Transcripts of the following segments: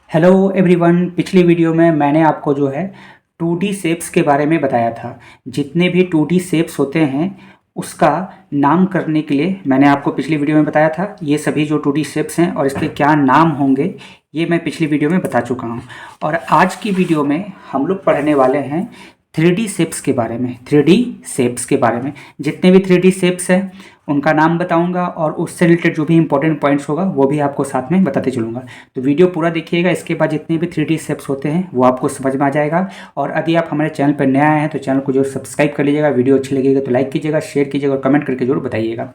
Hello everyone. पिछली video में मैंने आपको जो है 2D शेप्स के बारे में बताया था। जितने भी 2D शेप्स होते हैं उसका नाम करने के लिए मैंने आपको पिछली वीडियो में बताया था। ये सभी जो 2D शेप्स हैं और इसके क्या नाम होंगे ये मैं पिछली वीडियो में बता चुका हूँ। और आज की वीडियो में हम लोग पढ़ने वाले हैं 3D शेप्स के बारे में। 3D शेप्स के बारे में जितने भी 3D शेप्स हैं उनका नाम बताऊंगा और उससे रिलेटेड जो भी इंपॉर्टेंट पॉइंट्स होगा वो भी आपको साथ में बताते चलूँगा। तो वीडियो पूरा देखिएगा, इसके बाद जितने भी 3D शेप्स होते हैं वो आपको समझ में आ जाएगा। और यदि आप हमारे चैनल पर नए आए हैं तो चैनल को जरूर सब्सक्राइब कर लीजिएगा। वीडियो अच्छी लगेगी तो लाइक कीजिएगा, शेयर कीजिएगा और कमेंट करके जरूर बताइएगा।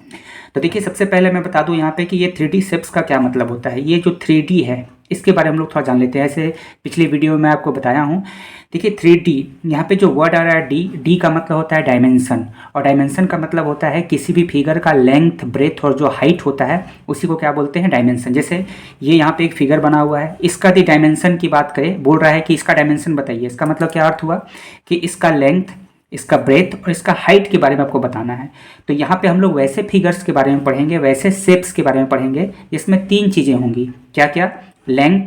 तो देखिए, सबसे पहले मैं बता दूँ यहाँ पे कि ये 3D शेप्स का क्या मतलब होता है। ये जो 3D है इसके बारे में हम लोग थोड़ा जान लेते हैं। ऐसे पिछली वीडियो में आपको बताया हूँ। देखिए 3D, यहाँ पे जो वर्ड आ रहा है डी का मतलब होता है डायमेंशन, और डायमेंशन का मतलब होता है किसी भी फिगर का लेंथ, ब्रेथ और जो हाइट होता है उसी को क्या बोलते हैं, डायमेंशन। जैसे ये यहाँ पे एक फिगर बना हुआ है, इसका यदि डायमेंशन की बात करें, बोल रहा है कि इसका डायमेंशन बताइए। इसका मतलब क्या अर्थ हुआ कि इसका लेंथ, इसका ब्रेथ और इसका हाइट के बारे में आपको बताना है। तो यहाँ पे हम लोग वैसे फिगर्स के बारे में पढ़ेंगे, वैसे शेप्स के बारे में पढ़ेंगे जिसमें तीन चीज़ें होंगी। क्या क्या? लेंथ,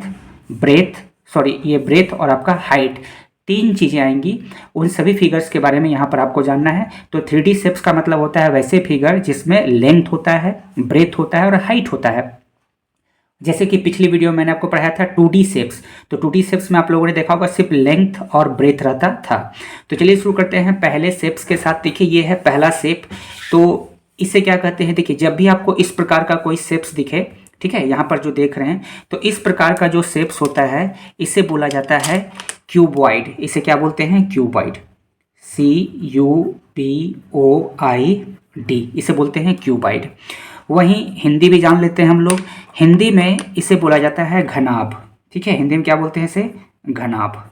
ये ब्रेथ और आपका हाइट, तीन चीज़ें आएंगी। उन सभी फिगर्स के बारे में यहाँ पर आपको जानना है। तो 3D शेप्स का मतलब होता है वैसे फिगर जिसमें लेंथ होता है, ब्रेथ होता है और हाइट होता है। जैसे कि पिछली वीडियो में मैंने आपको पढ़ाया था 2D शेप्स। तो 2D शेप्स में आप लोगों ने देखा होगा सिर्फ लेंथ और ब्रेथ रहता था। तो चलिए शुरू करते हैं पहले शेप्स के साथ। देखिए ये है पहला शेप। तो इसे क्या कहते हैं? देखिए जब भी आपको इस प्रकार का कोई शेप्स दिखे, ठीक है, यहाँ पर जो देख रहे हैं, तो इस प्रकार का जो शेप्स होता है इसे बोला जाता है क्यूबॉइड। इसे क्या बोलते हैं? क्यूबॉइड। CUBOID, इसे बोलते हैं क्यूबॉइड। वहीं हिंदी भी जान लेते हैं हम लोग। हिंदी में इसे बोला जाता है घनाभ। ठीक है, हिंदी में क्या बोलते हैं इसे? घनाभ।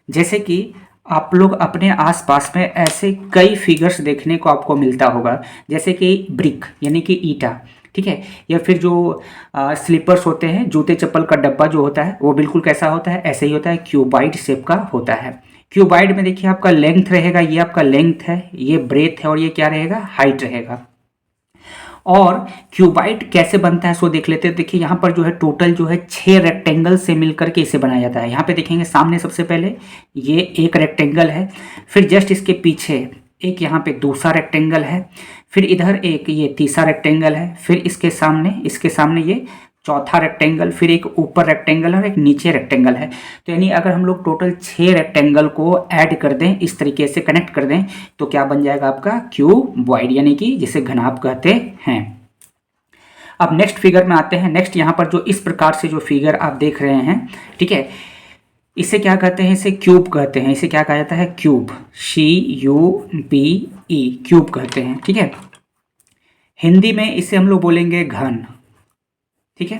जैसे कि आप लोग अपने आसपास में ऐसे कई फिगर्स देखने को आपको मिलता होगा, जैसे कि ब्रिक यानी कि ईंटा, ठीक है, या फिर जो स्लीपर्स होते हैं, जूते चप्पल का डब्बा जो होता है वो बिल्कुल कैसा होता है? ऐसे ही होता है, क्यूबॉइड शेप का होता है। क्यूबॉइड में देखिए आपका लेंथ रहेगा, ये आपका लेंथ है, ये ब्रेथ है और ये क्या रहेगा? हाइट रहेगा। और क्यूबाइड कैसे बनता है सो देख लेते हैं। देखिए यहाँ पर जो है टोटल जो है 6 रेक्टेंगल से मिलकर के इसे बनाया जाता है। यहाँ पे देखेंगे सामने सबसे पहले ये एक रेक्टेंगल है, फिर जस्ट इसके पीछे एक यहाँ पे दूसरा रेक्टेंगल है, फिर इधर एक ये तीसरा रेक्टेंगल है, फिर इसके सामने ये चौथा रेक्टेंगल, फिर एक ऊपर रेक्टेंगल और एक नीचे रेक्टेंगल है। तो यानी अगर हम लोग टोटल 6 रेक्टेंगल को ऐड कर दें, इस तरीके से कनेक्ट कर दें, तो क्या बन जाएगा आपका? क्यूबॉइड, यानी कि जिसे घनाभ कहते हैं। अब नेक्स्ट फिगर में आते हैं। नेक्स्ट यहाँ पर जो इस प्रकार से जो फिगर आप देख रहे हैं, ठीक है, इसे क्या कहते हैं? इसे क्यूब कहते हैं। इसे क्या कहा जाता है? क्यूब। CUBE, क्यूब कहते हैं। ठीक है, हिंदी में इसे हम लोग बोलेंगे घन। ठीक है,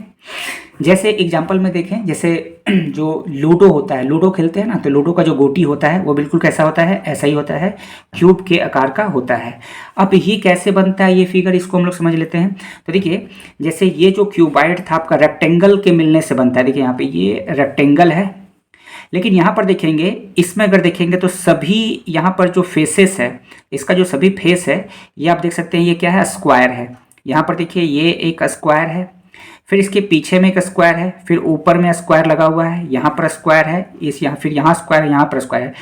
जैसे एग्जाम्पल में देखें, जैसे जो लूडो होता है, लूडो खेलते हैं ना, तो लूडो का जो गोटी होता है वो बिल्कुल कैसा होता है? ऐसा ही होता है, क्यूब के आकार का होता है। अब ये कैसे बनता है ये फिगर, इसको हम लोग समझ लेते हैं। तो देखिए जैसे ये जो क्यूबाइड था आपका रेक्टेंगल के मिलने से बनता है। देखिए यहाँ पे ये रेक्टेंगल है, लेकिन यहाँ पर देखेंगे, इसमें अगर देखेंगे तो सभी यहाँ पर जो फेसेस है, इसका जो सभी फेस है ये आप देख सकते हैं, ये क्या है? स्क्वायर है। यहाँ पर देखिए ये एक स्क्वायर है, फिर इसके पीछे में एक स्क्वायर है, फिर ऊपर में स्क्वायर लगा हुआ है, यहाँ पर स्क्वायर है, फिर यहाँ स्क्वायर है, यहाँ पर स्क्वायर है।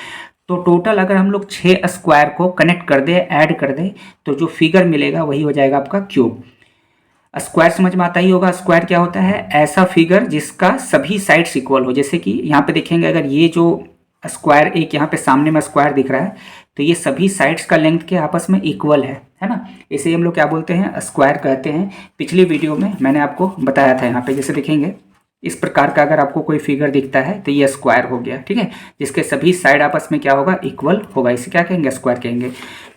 तो टोटल अगर हम लोग 6 स्क्वायर को कनेक्ट कर दे, ऐड कर दे, तो जो फिगर मिलेगा वही हो जाएगा आपका क्यूब। स्क्वायर समझ में आता ही होगा। स्क्वायर क्या होता है? ऐसा फिगर जिसका सभी साइड्स इक्वल हो। जैसे कि यहाँ पे देखेंगे, अगर ये जो स्क्वायर, एक यहाँ पे सामने में स्क्वायर दिख रहा है, तो ये सभी साइड्स का लेंथ के आपस में इक्वल है ना। इसे हम लोग क्या बोलते हैं? स्क्वायर कहते हैं। पिछली वीडियो में मैंने आपको बताया था। यहाँ पे जैसे देखेंगे इस प्रकार का अगर आपको कोई फिगर दिखता है तो ये स्क्वायर हो गया, ठीक है, जिसके सभी साइड आपस में क्या होगा? इक्वल होगा। इसे क्या कहेंगे? स्क्वायर कहेंगे।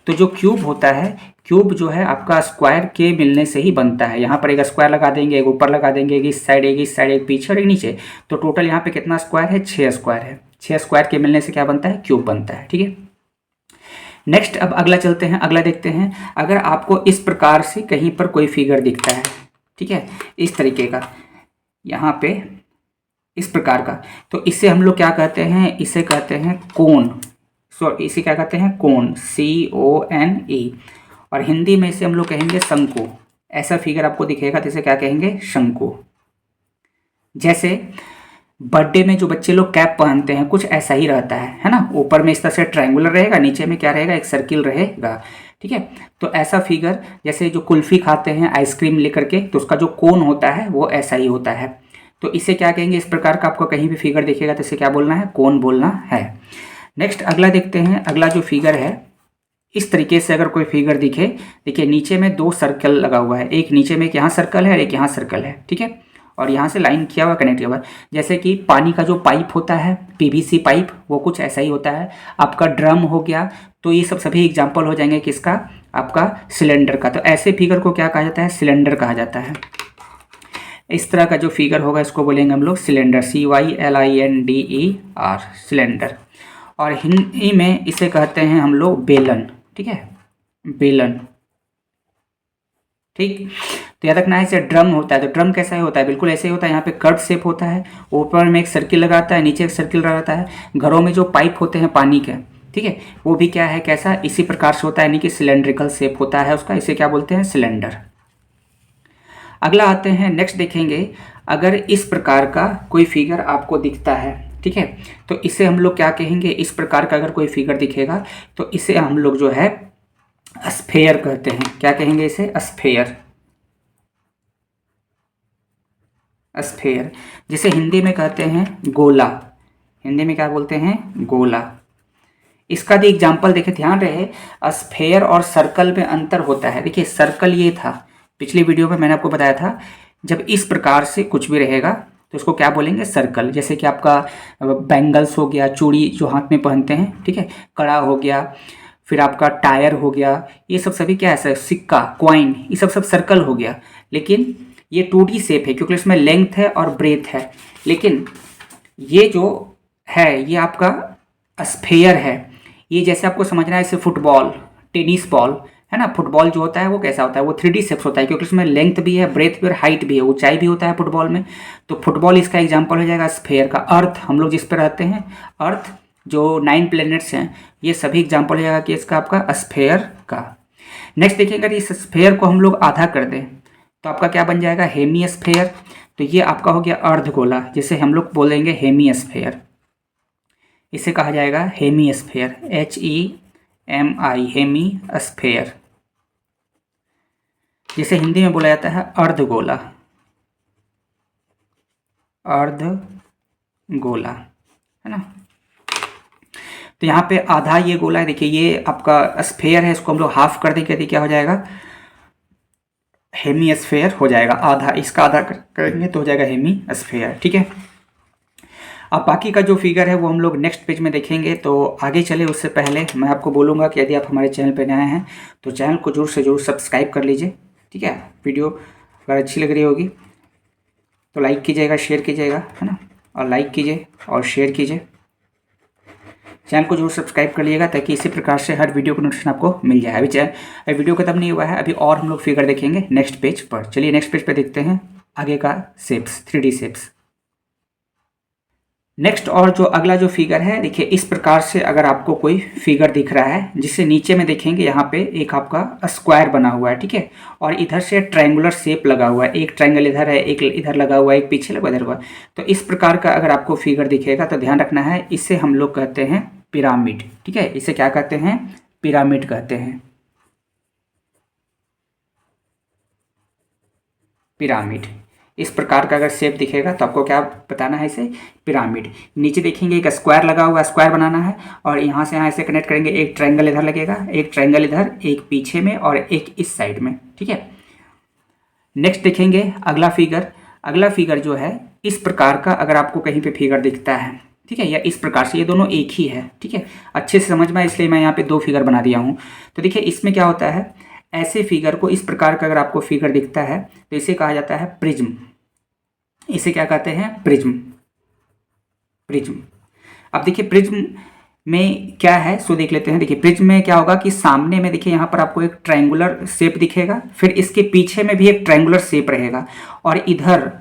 तो जो क्यूब होता है, क्यूब जो है आपका स्क्वायर के मिलने से ही बनता है। यहाँ पर एक स्क्वायर लगा देंगे, एक ऊपर लगा देंगे, एक इस साइड, एक पीछे और एक नीचे। तो टोटल यहाँ पे कितना स्क्वायर है? 6 स्क्वायर है। 6 स्क्वायर के मिलने से क्या बनता है? क्यूब बनता है। ठीक है, नेक्स्ट अब अगला चलते हैं। अगला देखते हैं, अगर आपको इस प्रकार से कहीं पर कोई फिगर दिखता है, ठीक है, इस तरीके का, यहाँ पे इस प्रकार का, तो इसे हम लोग क्या कहते हैं? इसे कहते हैं कोन। इसे क्या कहते हैं? कोन, CONE। और हिंदी में इसे हम लोग कहेंगे शंकु। ऐसा फिगर आपको दिखेगा तो इसे क्या कहेंगे? शंकु। जैसे बर्थडे में जो बच्चे लोग कैप पहनते हैं कुछ ऐसा ही रहता है ना। ऊपर में इस तरह से ट्रायंगुलर रहेगा, नीचे में क्या रहेगा, एक सर्किल रहेगा। ठीक है, तो ऐसा फिगर जैसे जो कुल्फ़ी खाते हैं आइसक्रीम लेकर के, तो उसका जो कोन होता है वो ऐसा ही होता है। तो इसे क्या कहेंगे, इस प्रकार का आपको कहीं भी फिगर दिखेगा तो इसे क्या बोलना है, कोन बोलना है। नेक्स्ट अगला देखते हैं। अगला जो फिगर है, इस तरीके से अगर कोई फिगर दिखे, देखिए नीचे में दो सर्कल लगा हुआ है, एक नीचे में एक यहाँ सर्कल है और एक यहाँ सर्कल है। ठीक है, और यहाँ से लाइन किया हुआ, कनेक्ट किया हुआ। जैसे कि पानी का जो पाइप होता है, पीवीसी पाइप, वो कुछ ऐसा ही होता है। आपका ड्रम हो गया, तो ये सब सभी एग्जाम्पल हो जाएंगे किसका, आपका सिलेंडर का। तो ऐसे फिगर को क्या कहा जाता है, सिलेंडर कहा जाता है। इस तरह का जो फिगर होगा इसको बोलेंगे हम लोग सिलेंडर, CYLINDER, सिलेंडर। और हिंदी में इसे कहते हैं हम लोग बेलन। ठीक है, बेलन। ठीक, तो याद रखना है। इसे ड्रम होता है, तो ड्रम कैसा होता है, बिल्कुल ऐसे ही होता है। यहाँ पे कर्व शेप होता है, ऊपर में एक सर्किल लगाता है, नीचे एक सर्किल रहता है। घरों में जो पाइप होते हैं पानी के, ठीक है, वो भी क्या है, कैसा, इसी प्रकार से होता है, यानी कि सिलेंड्रिकल शेप होता है उसका। इसे क्या बोलते हैं, सिलेंडर। अगला आते हैं, नेक्स्ट देखेंगे। अगर इस प्रकार का कोई फिगर आपको दिखता है, ठीक है, तो इसे हम लोग क्या कहेंगे, इस प्रकार का अगर कोई फिगर दिखेगा तो इसे हम लोग जो है स्फेयर कहते हैं। क्या कहेंगे इसे, स्फेयर। स्फेयर, जिसे हिंदी में कहते हैं गोला। हिंदी में क्या बोलते हैं, गोला। इसका भी एग्जाम्पल देखें, ध्यान रहे, स्फेयर और सर्कल में अंतर होता है। देखिए सर्कल ये था, पिछली वीडियो में मैंने आपको बताया था, जब इस प्रकार से कुछ भी रहेगा तो उसको क्या बोलेंगे, सर्कल। जैसे कि आपका बैंगल्स हो गया, चूड़ी जो हाथ में पहनते हैं, ठीक है, कड़ा हो गया, फिर आपका टायर हो गया, ये सब सभी क्या है, सिक्का, कॉइन, ये सब सर्कल हो गया। लेकिन ये 2D शेप है क्योंकि इसमें लेंथ है और ब्रेथ है। लेकिन ये जो है ये आपका स्फेयर है। ये जैसे आपको समझना है, इसे फुटबॉल, टेनिस बॉल है ना। फुटबॉल जो होता है वो कैसा होता है, वो 3D शेप्स होता है क्योंकि उसमें लेंथ भी है, ब्रेथ भी और हाइट भी है, ऊंचाई भी होता है फुटबॉल में। तो फुटबॉल इसका एग्जाम्पल हो जाएगा स्फेयर का। अर्थ, हम लोग जिस पर रहते हैं, अर्थ, जो 9 प्लैनेट्स हैं, ये सभी एग्जाम्पल हो जाएगा कि इसका आपका स्फेयर का। नेक्स्ट देखिएगा, इस स्फेयर को हम लोग आधा कर दें तो आपका क्या बन जाएगा, हेमी स्फेयर। तो ये आपका हो गया अर्धगोला, जिसे हम लोग बोलेंगे हेमी स्फेयर। इसे कहा जाएगा hemi sphere, HEMI, hemi sphere, जिसे हिंदी में बोला जाता है अर्धगोला। अर्धगोला है ना। तो यहाँ पे आधा ये गोला है, देखिए ये आपका स्फेयर है, इसको हम लोग हाफ कर देंगे तो क्या हो जाएगा, हेमी स्फेयर हो जाएगा। आधा, इसका आधा करेंगे तो हो जाएगा हेमी स्फेयर। ठीक है, अब बाकी का जो फिगर है वो हम लोग नेक्स्ट पेज में देखेंगे। तो आगे चले उससे पहले मैं आपको बोलूँगा कि यदि आप हमारे चैनल पर नए हैं तो चैनल को जरूर से जरूर सब्सक्राइब कर लीजिए। ठीक है, वीडियो अगर अच्छी लग रही होगी तो लाइक कीजिएगा, शेयर कीजिएगा, है ना, और लाइक कीजिए और शेयर कीजिए। चैनल को जरूर सब्सक्राइब कर लीजिएगा ताकि इसी प्रकार से हर वीडियो का नोटिफिकेशन आपको मिल जाए। अभी वीडियो खत्म नहीं हुआ है, अभी और हम लोग फिगर देखेंगे नेक्स्ट पेज पर। चलिए नेक्स्ट पेज पर देखते हैं आगे का शेप्स, 3D शेप्स। नेक्स्ट और जो अगला जो फिगर है, देखिए इस प्रकार से अगर आपको कोई फिगर दिख रहा है, जिससे नीचे में देखेंगे यहाँ पे एक आपका स्क्वायर बना हुआ है, ठीक है, और इधर से ट्रायंगुलर शेप लगा हुआ है, एक ट्रायंगल इधर है, एक इधर लगा हुआ है, एक पीछे लगा, इधर हुआ। तो इस प्रकार का अगर आपको फिगर दिखेगा तो ध्यान रखना है, इसे हम लोग कहते हैं पिरामिड। ठीक है, इसे क्या कहते हैं, पिरामिड कहते हैं, पिरामिड। इस प्रकार का अगर शेप दिखेगा तो आपको क्या बताना है, इसे पिरामिड। नीचे देखेंगे एक स्क्वायर लगा हुआ, स्क्वायर बनाना है, और यहाँ से यहाँ ऐसे कनेक्ट करेंगे, एक ट्रायंगल इधर लगेगा, एक ट्रायंगल इधर, एक पीछे में और एक इस साइड में। ठीक है, नेक्स्ट देखेंगे अगला फिगर। अगला फिगर जो है इस प्रकार का अगर आपको कहीं पे फिगर दिखता है, ठीक है, या इस प्रकार से, ये दोनों एक ही है। ठीक है, अच्छे से समझ में, इसलिए मैं यहाँ पे 2 फिगर बना दिया हूँ। तो देखिए इसमें क्या होता है, ऐसे फिगर को, इस प्रकार का अगर आपको फिगर दिखता है तो इसे कहा जाता है प्रिज्म। इसे क्या कहते हैं, प्रिज्म, प्रिज्म। अब देखिए प्रिज्म में क्या है सो देख लेते हैं। देखिए प्रिज्म में क्या होगा कि सामने में देखिए यहाँ पर आपको एक ट्रायंगुलर शेप दिखेगा, फिर इसके पीछे में भी एक ट्रायंगुलर शेप रहेगा, और इधर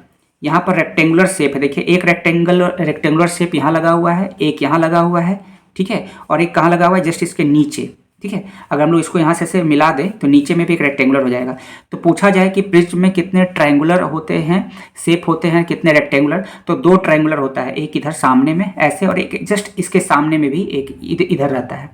यहाँ पर रेक्टेंगुलर शेप है। देखिए एक रेक्टेंगुलर शेप यहाँ लगा हुआ है, एक यहाँ लगा हुआ है, ठीक है, और एक कहाँ लगा हुआ है, जस्ट इसके नीचे। ठीक है। अगर हम लोग इसको यहाँ से मिला दें तो नीचे में भी एक रेक्टेंगुलर हो जाएगा। तो पूछा जाए कि प्रिज्म में कितने ट्रायंगुलर होते हैं, शेप होते हैं, कितने रेक्टेंगुलर, तो 2 ट्रायंगुलर होता है, एक इधर सामने में ऐसे और एक जस्ट इसके सामने में भी एक इधर रहता है,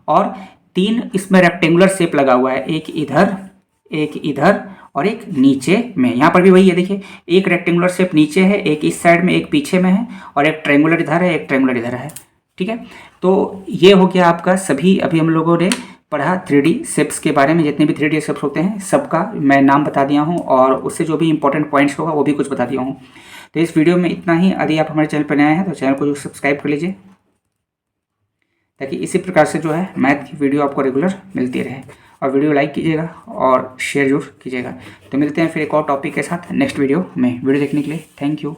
और 3 इसमें रेक्टेंगुलर शेप लगा हुआ है, एक इधर और एक नीचे में। यहाँ पर भी वही है, देखिए एक रेक्टेंगुलर शेप नीचे है, एक इस साइड में, एक पीछे में है, और एक ट्रायंगुलर इधर है, एक ट्रायंगुलर इधर है। ठीक है, तो ये हो गया आपका सभी अभी हम लोगों ने पढ़ा 3D शेप्स के बारे में। जितने भी 3D शेप्स होते हैं सबका मैं नाम बता दिया हूँ, और उससे जो भी इंपॉर्टेंट पॉइंट्स होगा वो भी कुछ बता दिया हूँ। तो इस वीडियो में इतना ही। यदि आप हमारे चैनल पर नए हैं तो चैनल को जो सब्सक्राइब कर लीजिए, ताकि इसी प्रकार से जो है मैथ की वीडियो आपको रेगुलर मिलती रहे। और वीडियो लाइक कीजिएगा और शेयर जरूर कीजिएगा। तो मिलते हैं फिर एक और टॉपिक के साथ नेक्स्ट वीडियो में। वीडियो देखने के लिए थैंक यू।